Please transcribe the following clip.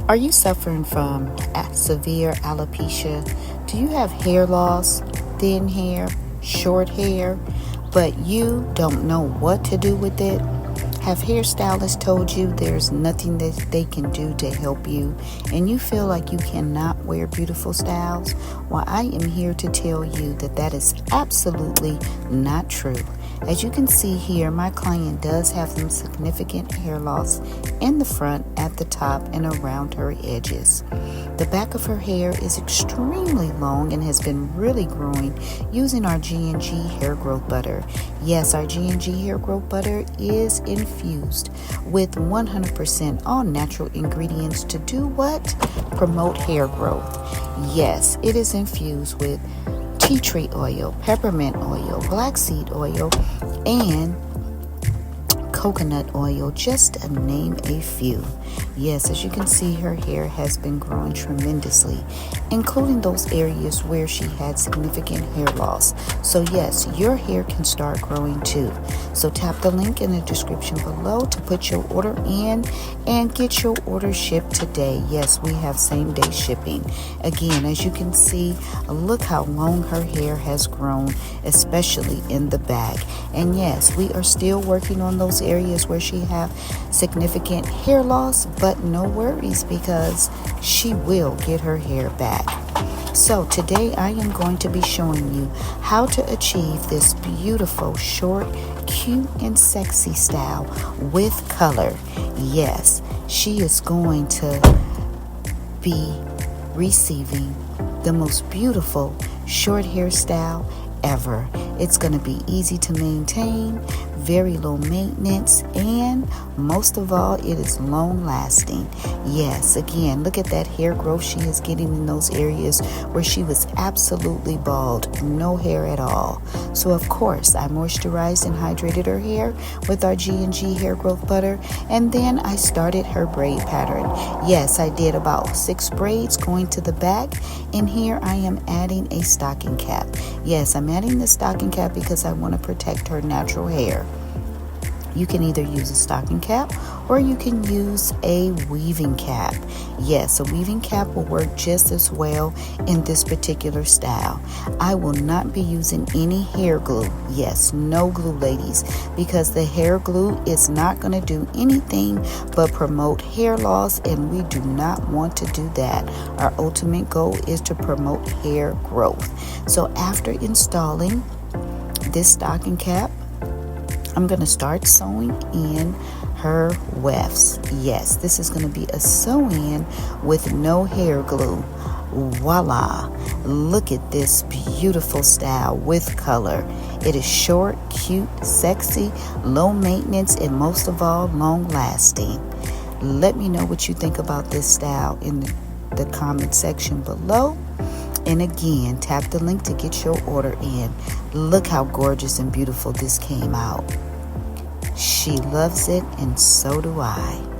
Are you suffering from severe alopecia? Do you have hair loss, thin hair, short hair, but you don't know what to do with it? Have hairstylists told you there's nothing that they can do to help you and you feel like you cannot wear beautiful styles? Well, I am here to tell you that that is absolutely not true. As you can see here, my client does have some significant hair loss in the front, at the top, and around her edges. The back of her hair is extremely long and has been really growing using our G&G hair growth butter. Yes, our G&G hair growth butter is infused with 100% all natural ingredients to do what? Promote hair growth. Yes, it is infused with tea tree oil, peppermint oil, black seed oil, and coconut oil, just to name a few. Yes, as you can see, her hair has been growing tremendously, including those areas where she had significant hair loss. So yes, your hair can start growing too. So tap the link in the description below to put your order in and get your order shipped today. Yes, we have same day shipping. Again, as you can see, look how long her hair has grown, especially in the back. And yes, we are still working on those areas where she have significant hair loss, but no worries, because she will get her hair back. So today I am going to be showing you how to achieve this beautiful, short, cute, and sexy style with color. Yes, she is going to be receiving the most beautiful short hairstyle ever. It's going to be easy to maintain, very low maintenance, and most of all, it is long lasting. Yes, again, look at that hair growth she is getting in those areas where she was absolutely bald, no hair at all. So of course, I moisturized and hydrated her hair with our G&G hair growth butter, and then I started her braid pattern. Yes, I did about 6 braids going to the back, and here I am adding a stocking cap. Yes, I'm adding the stocking cap because I want to protect her natural hair. You can either use a stocking cap or you can use a weaving cap. Yes, a weaving cap will work just as well in this particular style. I will not be using any hair glue. Yes, no glue, ladies, because the hair glue is not going to do anything but promote hair loss, and we do not want to do that. Our ultimate goal is to promote hair growth. So after installing this stocking cap, I'm going to start sewing in her wefts. Yes, this is going to be a sew-in with no hair glue. Voila! Look at this beautiful style with color. It is short, cute, sexy, low maintenance, and most of all, long lasting. Let me know what you think about this style in the comment section below. And again, tap the link to get your order in. Look how gorgeous and beautiful this came out. She loves it, and so do I.